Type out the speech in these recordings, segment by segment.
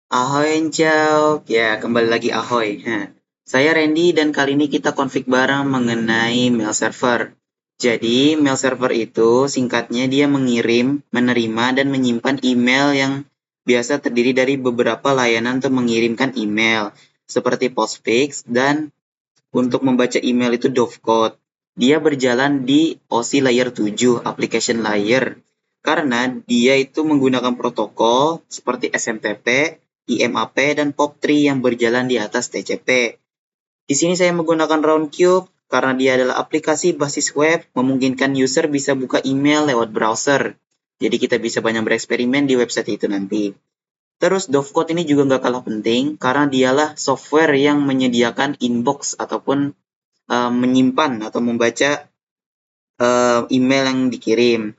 Ahoy, ciao. Ya, kembali lagi ahoy. Saya Randy dan kali ini kita config bareng mengenai mail server. Jadi, mail server itu singkatnya dia mengirim, menerima, dan menyimpan email yang biasa terdiri dari beberapa layanan untuk mengirimkan email, seperti postfix, dan untuk membaca email itu Dovecot. Dia berjalan di OSI layer 7, application layer, karena dia itu menggunakan protokol seperti SMTP, IMAP, dan POP3 yang berjalan di atas TCP. Di sini saya menggunakan Roundcube karena dia adalah aplikasi basis web, memungkinkan user bisa buka email lewat browser. Jadi kita bisa banyak bereksperimen di website itu nanti. Terus Dovecot ini juga nggak kalah penting karena dialah software yang menyediakan inbox ataupun menyimpan atau membaca email yang dikirim.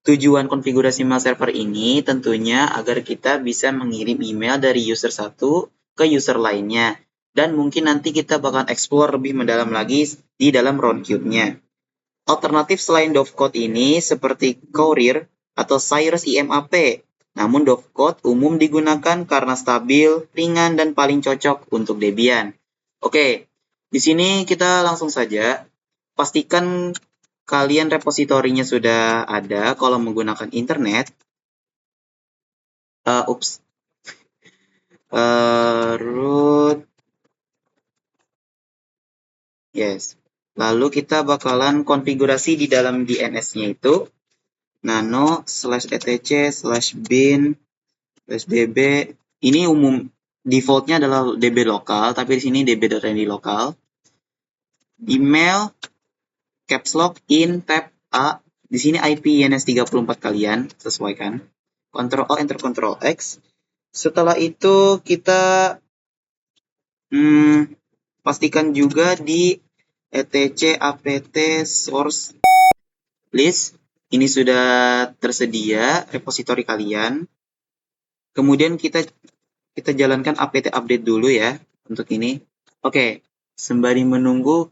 Tujuan konfigurasi mail server ini tentunya agar kita bisa mengirim email dari user satu ke user lainnya. Dan mungkin nanti kita bakal explore lebih mendalam lagi di dalam Roundcube-nya. Alternatif selain Dovecot ini seperti Courier atau Cyrus IMAP. Namun Dovecot umum digunakan karena stabil, ringan, dan paling cocok untuk Debian. Oke, di sini kita langsung saja. Pastikan kalian repositorinya sudah ada kalau menggunakan internet. Ups. Root. Yes. Lalu kita bakalan konfigurasi di dalam DNS-nya itu nano /etc/bin/db. Ini umum defaultnya adalah db lokal, tapi di sini db.rnd lokal. Email caps lock in tab A. Di sini IP INS 34 kalian sesuaikan. Ctrl O enter Ctrl X. Setelah itu kita pastikan juga di etc apt source list. Ini sudah tersedia repositori kalian. Kemudian kita jalankan apt update dulu ya untuk ini. Oke, sembari menunggu,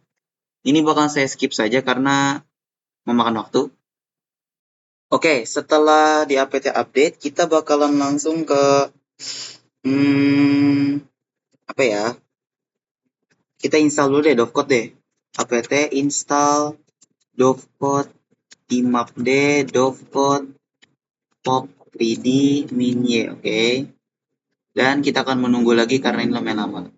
ini bakal saya skip saja karena memakan waktu. Oke, setelah di apt update, kita bakalan langsung ke apa ya? Kita install dulu deh Dovecot deh. apt install Dovecot imapd Dovecot pop3d minye, oke. Dan kita akan menunggu lagi karena ini lumayan lama.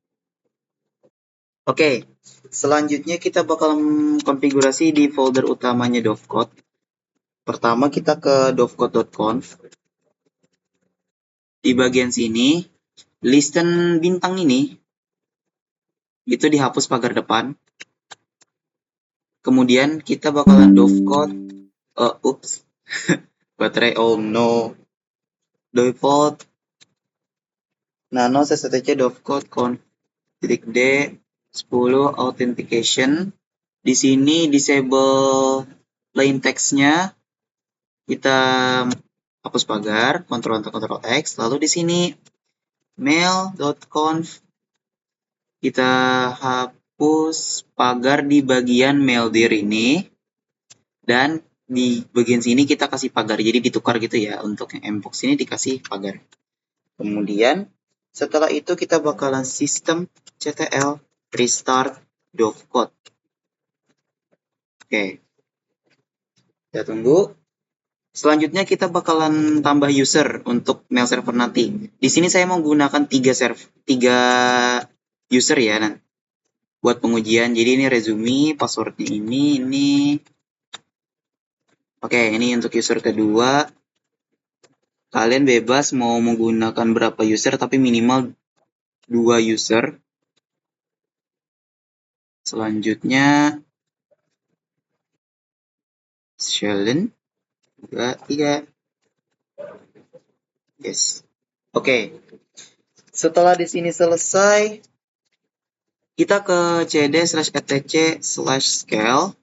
Oke, selanjutnya kita bakal konfigurasi di folder utamanya Dovecot. Pertama kita ke dovecot.conf. Di bagian sini, listen bintang ini, itu dihapus pagar depan. Kemudian kita bakalan Dovecot, baterai, oh no. Default, nano /etc Dovecot conf-d 10 authentication. Di sini disable plain text-nya. Kita hapus pagar, Ctrl X, lalu di sini mail.conf kita hapus pagar di bagian maildir ini, dan di bagian sini kita kasih pagar, jadi ditukar gitu ya, untuk yang mbox ini dikasih pagar. Kemudian setelah itu kita bakalan systemctl restart Dovecot. Oke, kita tunggu. Selanjutnya kita bakalan tambah user untuk mail server nanti. Di sini saya menggunakan 3 user ya buat pengujian. Jadi ini resume, passwordnya ini. Oke, ini untuk user kedua. Kalian bebas mau menggunakan berapa user, tapi minimal 2 user. Selanjutnya Sheldon 2, 3. Yes. Oke. Setelah di sini selesai, kita ke cd/etc/scale.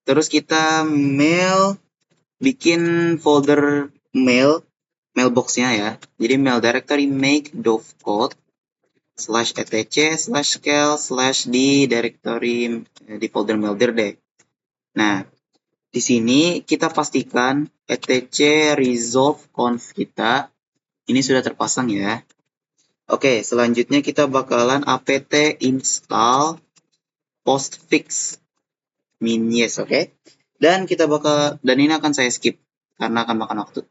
Terus kita bikin folder mailbox-nya ya. Jadi mail directory make dovecot /etc/scale/ di directory di folder maildir deh. Nah, di sini kita pastikan etc resolve conf kita ini sudah terpasang ya. Oke, selanjutnya kita bakalan apt install postfix min-yes, oke? Dan ini akan saya skip karena akan makan waktu.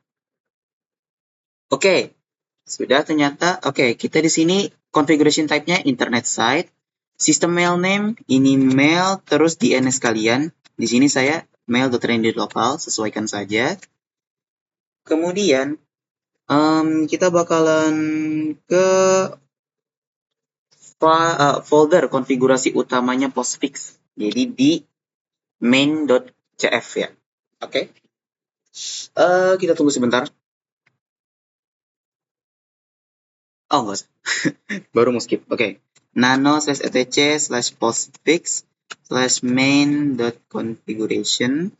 Oke, sudah ternyata. Oke, kita di sini configuration type-nya internet site, system mail name, ini mail, terus DNS kalian. Di sini saya mail.randy.local, sesuaikan saja. Kemudian, kita bakalan ke folder konfigurasi utamanya postfix. Jadi di main.cf ya. Oke. Kita tunggu sebentar. Oh, enggak usah. Baru mau skip. Oke. nano/etc/postfix/main.configuration.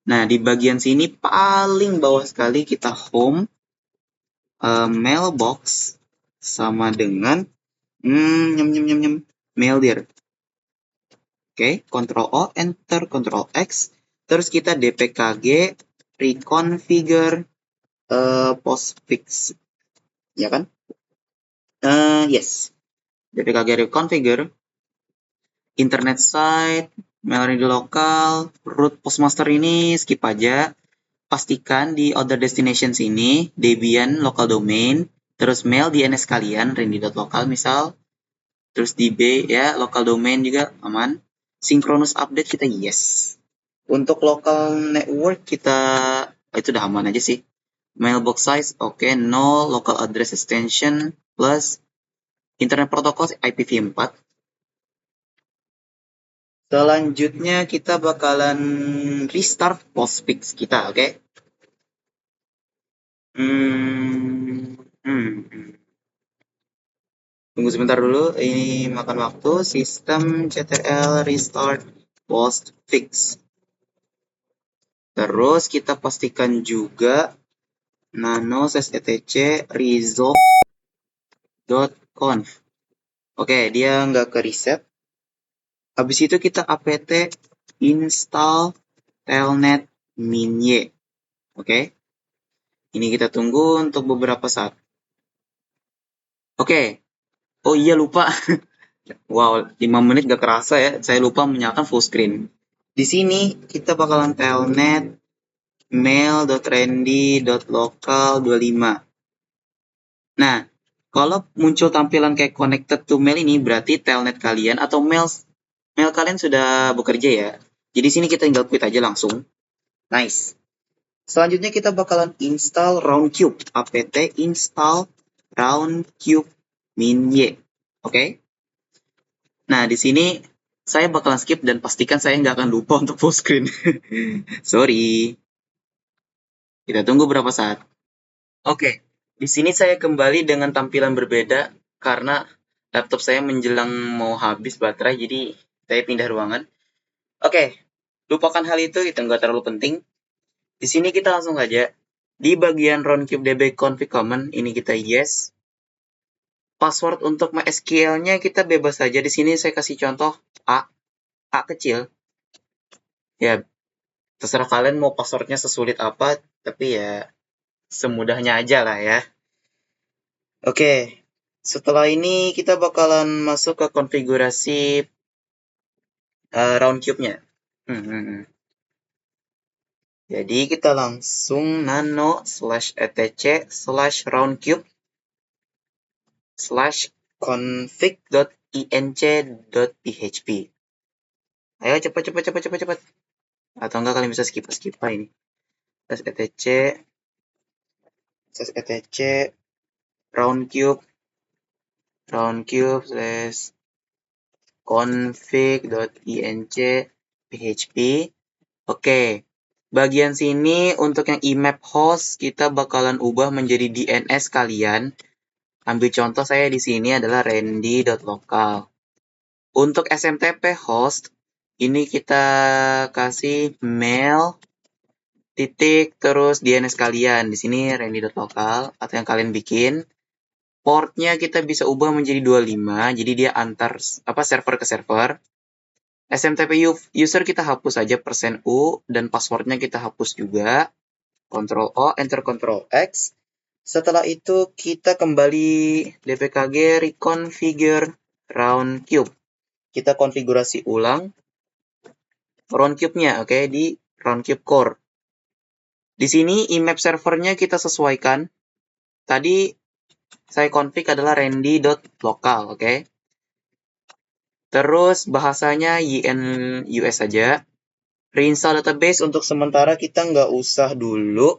Nah, di bagian sini paling bawah sekali kita home, mailbox, sama dengan mail dir. Oke, Ctrl O, Enter, Ctrl X. Terus kita dpkg reconfigure postfix. Ya kan? Yes. dpkg reconfigure internet site, mail di lokal, root postmaster ini skip aja. Pastikan di other destinations ini Debian local domain, terus mail DNS kalian randy.local misal, terus db ya local domain juga aman. Synchronous update kita yes. Untuk local network kita itu udah aman aja sih. Mailbox size oke, 0, local address extension plus internet protocol IPv4. Selanjutnya kita bakalan restart postfix kita, oke? Tunggu sebentar dulu, ini makan waktu. Sistem ctl restart postfix. Terus kita pastikan juga nano/etc resolve.conf. Oke, dia nggak ke reset. Habis itu kita apt install telnet min-y. Oke. Ini kita tunggu untuk beberapa saat. Oke. Oh iya lupa. Wow, 5 menit gak kerasa ya. Saya lupa menyalakan full screen. Di sini kita bakalan telnet mail.randy.local25. Nah, kalau muncul tampilan kayak connected to mail ini berarti telnet kalian atau mail kalian sudah bekerja ya. Jadi sini kita tinggal quit aja langsung. Nice. Selanjutnya kita bakalan install Roundcube. apt install Roundcube min-y. Oke. Nah, di sini saya bakalan skip dan pastikan saya nggak akan lupa untuk full screen. Sorry. Kita tunggu berapa saat. Oke, di sini saya kembali dengan tampilan berbeda karena laptop saya menjelang mau habis baterai, jadi saya pindah ruangan. Oke, lupakan hal itu nggak terlalu penting. Di sini kita langsung aja. Di bagian roundcube db config common, ini kita yes. Password untuk MySQL-nya kita bebas saja. Di sini saya kasih contoh A kecil. Ya, terserah kalian mau passwordnya sesulit apa, tapi ya semudahnya aja lah ya. Oke, setelah ini kita bakalan masuk ke konfigurasi roundcube-nya. Jadi kita langsung nano/etc/roundcube/config.inc.php. Ayo cepat. Atau enggak kalian bisa skip ini. /etc roundcube/config.inc.php. Oke. Bagian sini untuk yang IMAP host kita bakalan ubah menjadi DNS kalian. Ambil contoh saya di sini adalah randy.local. Untuk SMTP host ini kita kasih mail titik terus DNS kalian. Di sini randy.local atau yang kalian bikin. Portnya kita bisa ubah menjadi 25, jadi dia antar server ke server. SMTP user kita hapus saja %u dan passwordnya kita hapus juga. Ctrl O, Enter Ctrl X. Setelah itu kita kembali dpkg reconfigure roundcube. Kita konfigurasi ulang roundcube-nya, oke, di roundcube core. Di sini IMAP servernya kita sesuaikan. Tadi saya config adalah randy.local, oke. Terus bahasanya YNUS saja. Reinstall database untuk sementara kita nggak usah dulu.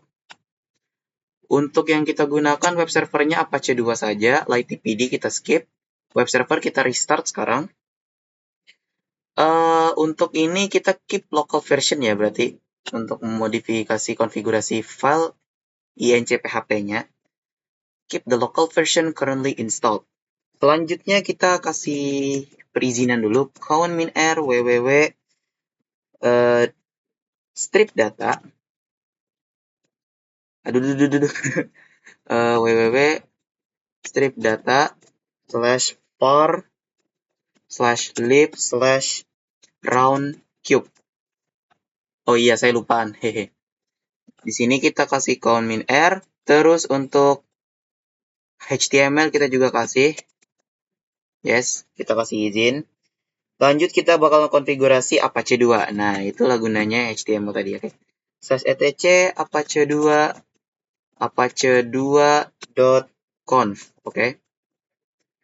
Untuk yang kita gunakan web servernya Apache 2 saja. LightDPD kita skip. Web server kita restart sekarang. Untuk ini kita keep local version ya berarti. Untuk memodifikasi konfigurasi file INCPHP-nya. Keep the local version currently installed. Selanjutnya kita kasih perizinan dulu. Count min_r www strip data. www strip data /var/lib/roundcube. Oh iya, saya lupaan. Hehe. Di sini kita kasih count min_r. Terus untuk HTML kita juga kasih. Yes, kita kasih izin. Lanjut kita bakal konfigurasi Apache 2. Nah, itulah gunanya HTML tadi, oke. /etc apache 2 apache2.conf, oke.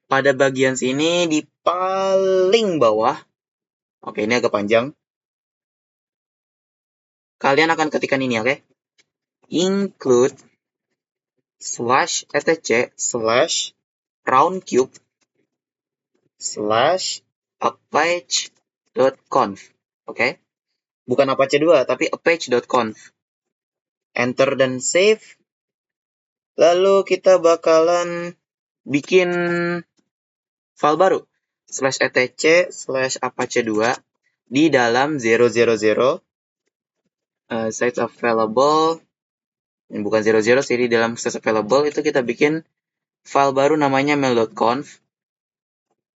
Pada bagian sini di paling bawah, oke, ini agak panjang. Kalian akan ketikkan ini, oke. Include /etc/roundcube /apache.conf, oke. Bukan Apache 2, tapi apache.conf. Enter dan save. Lalu kita bakalan bikin file baru. /etc/apache2 di dalam 000 sites available. Bukan 00 sih, di dalam sites available itu kita bikin file baru namanya mail.conf.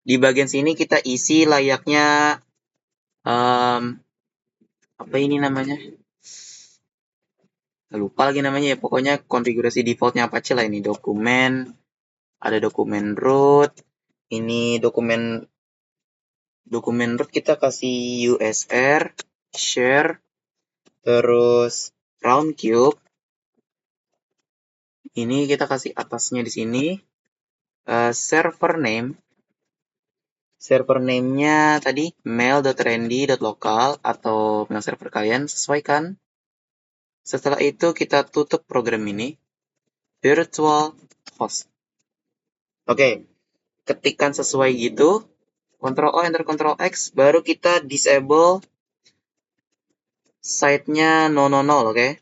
Di bagian sini kita isi layaknya apa ini namanya? Lupa lagi namanya ya, pokoknya konfigurasi defaultnya Apache lah ini. Dokumen, ada dokumen root, ini dokumen root kita kasih usr, share, terus roundcube. Ini kita kasih atasnya di sini. Server name-nya tadi mail.randy.local atau mail server kalian, sesuaikan. Setelah itu kita tutup program ini. Virtual host. Oke, ketikkan sesuai gitu. Ctrl O, Enter Ctrl X, baru kita disable site-nya 000, oke?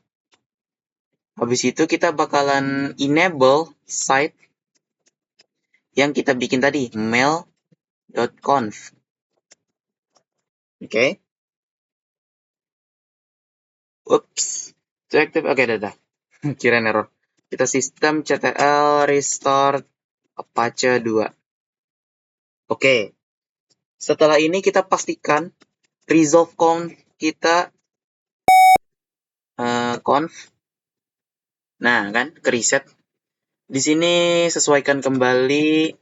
Habis itu kita bakalan enable site yang kita bikin tadi, mail.conf. Oke. Ups. Oke, dadah. Kirain error. Kita sistem ctl restart Apache 2. Oke. Setelah ini kita pastikan resolve conf kita conf. Nah, kan ke reset. Di sini sesuaikan kembali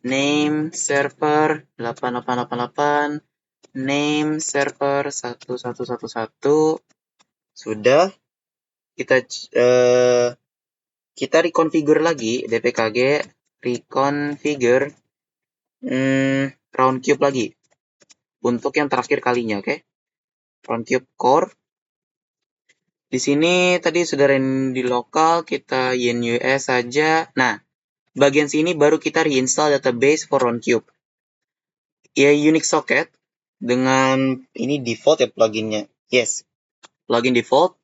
name server 8888, name server 1111. Sudah. Kita reconfigure lagi dpkg reconfigure roundcube lagi untuk yang terakhir kalinya, oke? Roundcube core. Di sini tadi sudah randy local, kita YNUS saja. Nah, bagian sini baru kita reinstall database for roundcube. Ya, Unix socket dengan ini default ya pluginnya. Yes, plugin default.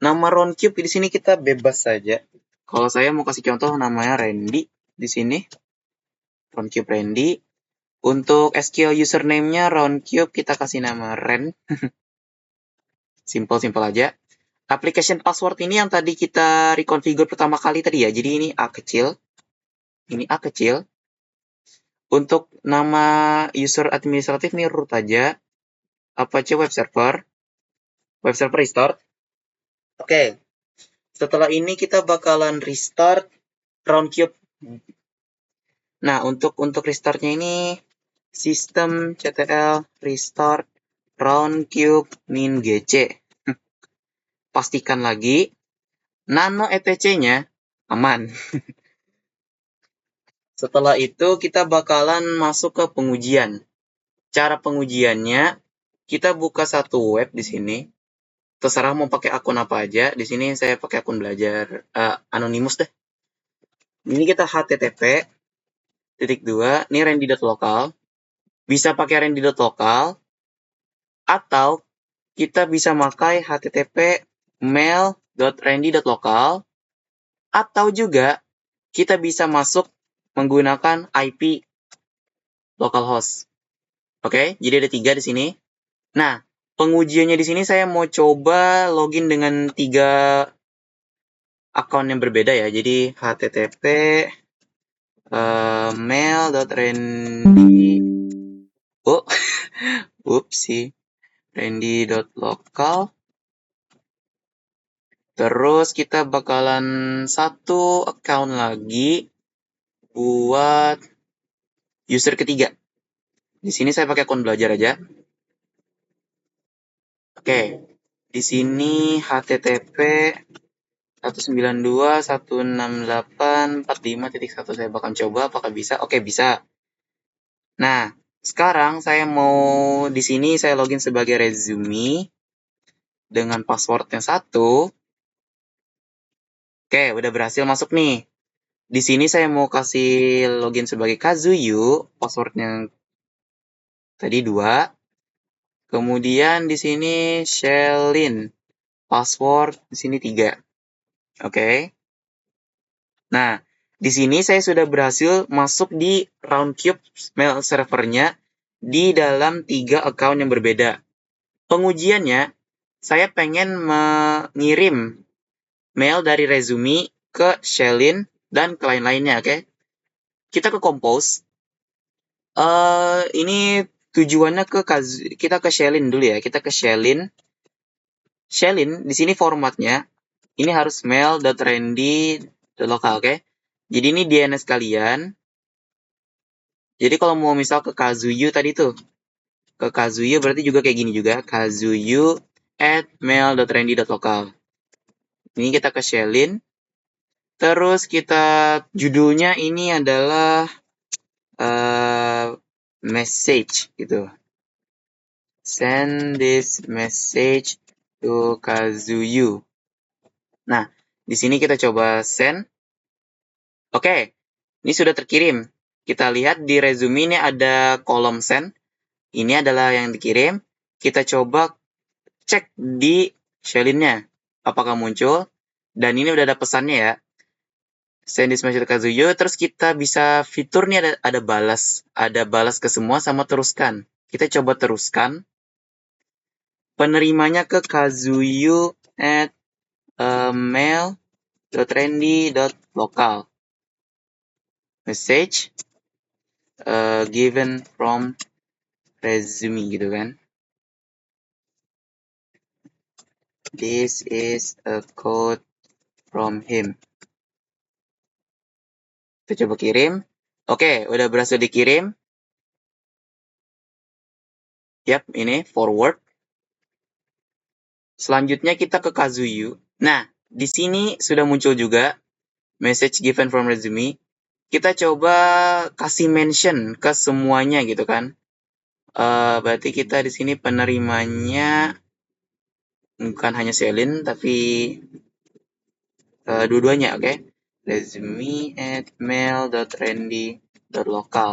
Nama roundcube di sini kita bebas saja. Kalau saya mau kasih contoh namanya Randy di sini. Roundcube Randy. Untuk SQL username-nya roundcube kita kasih nama Ren. Simple aja. Application password ini yang tadi kita reconfigure pertama kali tadi ya. Jadi ini A kecil. Ini A kecil. Untuk nama user administratif ini root aja. Apache web server. Web server restart. Oke. setelah ini kita bakalan restart Roundcube. Nah, untuk restartnya ini systemctl restart Roundcube min gc. Pastikan lagi nano etc-nya aman. Setelah itu kita bakalan masuk ke pengujian. Cara pengujiannya, kita buka satu web di sini. Terserah mau pakai akun apa aja. Di sini saya pakai akun belajar anonimus deh. Ini kita http _, ini randy.local. Bisa pakai randy.local atau kita bisa pakai http mail.randy.local atau juga kita bisa masuk menggunakan IP localhost. Oke, jadi ada 3 di sini. Nah, pengujiannya di sini saya mau coba login dengan 3 akun yang berbeda ya. Jadi http mail.randy randy.local. Terus kita bakalan satu account lagi buat user ketiga. Di sini saya pakai akun belajar aja. Oke, di sini http 192.168.45.1 saya bakal coba apakah bisa. Oke, bisa. Nah, sekarang saya mau di sini saya login sebagai resume dengan password yang 1. Oke, udah berhasil masuk nih. Di sini saya mau kasih login sebagai Kazuyu, passwordnya tadi 2. Kemudian di sini Shelin, password di sini 3. Oke. Nah, di sini saya sudah berhasil masuk di Roundcube mail servernya di dalam 3 account yang berbeda. Pengujiannya, saya pengen mengirim mail dari resume ke Shelin dan ke lain-lainnya, oke? Kita ke Compose. Ini tujuannya kita ke Shelin dulu ya. Kita ke Shelin. Shelin, di sini formatnya, ini harus mail.randy.local, oke? Jadi ini DNS kalian. Jadi kalau mau misal ke Kazuyu tadi tuh, ke Kazuyu berarti juga kayak gini juga, kazuyu@mail.randy.local. Ini kita ke Shelin. Terus kita judulnya ini adalah message gitu. Send this message to Kazuyu. Nah, di sini kita coba send. Oke, ini sudah terkirim. Kita lihat di resume ini ada kolom send. Ini adalah yang dikirim. Kita coba cek di Shelin-nya. Apakah muncul? Dan ini udah ada pesannya ya. Send this message to Kazuyu. Terus kita bisa fitur nih ada balas. Ada balas ke semua sama teruskan. Kita coba teruskan. Penerimanya ke kazuyu@mail.randy.local. Message given from resume gitu kan. This is a code from him. Kita coba kirim. Oke, udah berhasil dikirim. Yap, ini forward. Selanjutnya kita ke Kazuyu. Nah, di sini sudah muncul juga message given from resume. Kita coba kasih mention ke semuanya gitu kan. Berarti kita di sini penerimanya bukan hanya Selin, tapi dua-duanya, oke? resume@mail.randy.local.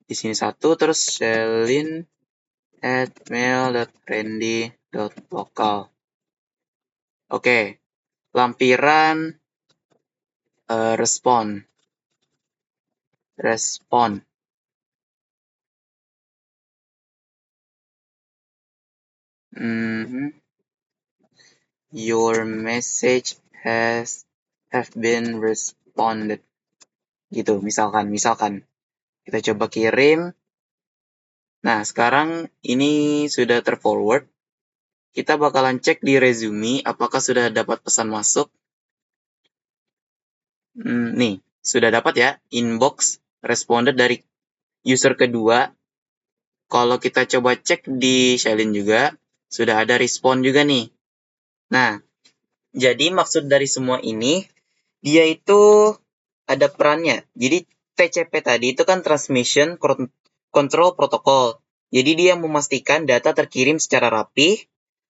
Di sini 1, terus Shelin@mail.randy.local. Oke, lampiran respon. Your message have been responded. Gitu, misalkan. Kita coba kirim. Nah, sekarang ini sudah terforward. kita bakalan cek di resume apakah sudah dapat pesan masuk. Nih, sudah dapat ya, inbox responded dari user kedua. Kalau kita coba cek di Shailene juga, sudah ada respon juga nih. Nah, jadi maksud dari semua ini, dia itu ada perannya. Jadi TCP tadi itu kan Transmission Control Protocol. Jadi dia memastikan data terkirim secara rapih.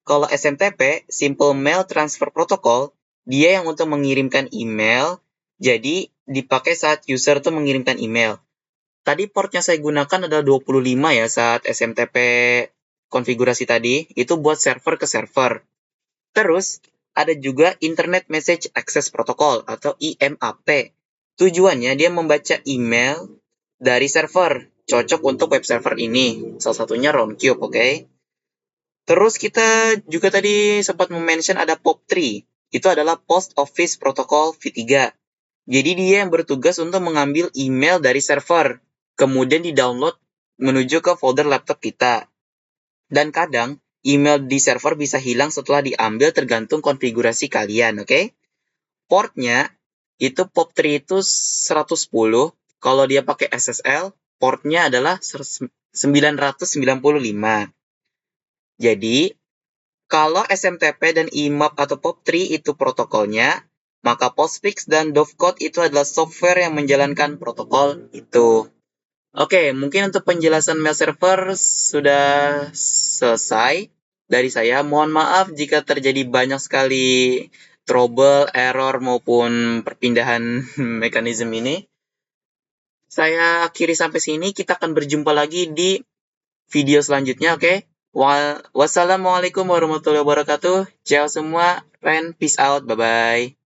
Kalau SMTP, Simple Mail Transfer Protocol, dia yang untuk mengirimkan email, jadi dipakai saat user tuh mengirimkan email. Tadi port yang saya gunakan adalah 25 ya saat SMTP konfigurasi tadi, itu buat server ke server. Terus, ada juga Internet Message Access Protocol atau IMAP. Tujuannya dia membaca email dari server, cocok untuk web server ini. Salah satunya Roundcube, oke? Terus kita juga tadi sempat mention ada POP3. Itu adalah Post Office Protocol V3. Jadi dia yang bertugas untuk mengambil email dari server, kemudian di-download menuju ke folder laptop kita. Dan kadang, email di server bisa hilang setelah diambil tergantung konfigurasi kalian, oke? Portnya, itu POP3 itu 110, kalau dia pakai SSL, portnya adalah 995. Jadi, kalau SMTP dan IMAP atau POP3 itu protokolnya, maka Postfix dan Dovecot itu adalah software yang menjalankan protokol itu. Oke, mungkin untuk penjelasan mail server sudah selesai dari saya. Mohon maaf jika terjadi banyak sekali trouble, error, maupun perpindahan mekanisme ini. Saya akhiri sampai sini. Kita akan berjumpa lagi di video selanjutnya, oke? Wassalamualaikum warahmatullahi wabarakatuh. Ciao semua. Ren, peace out. Bye-bye.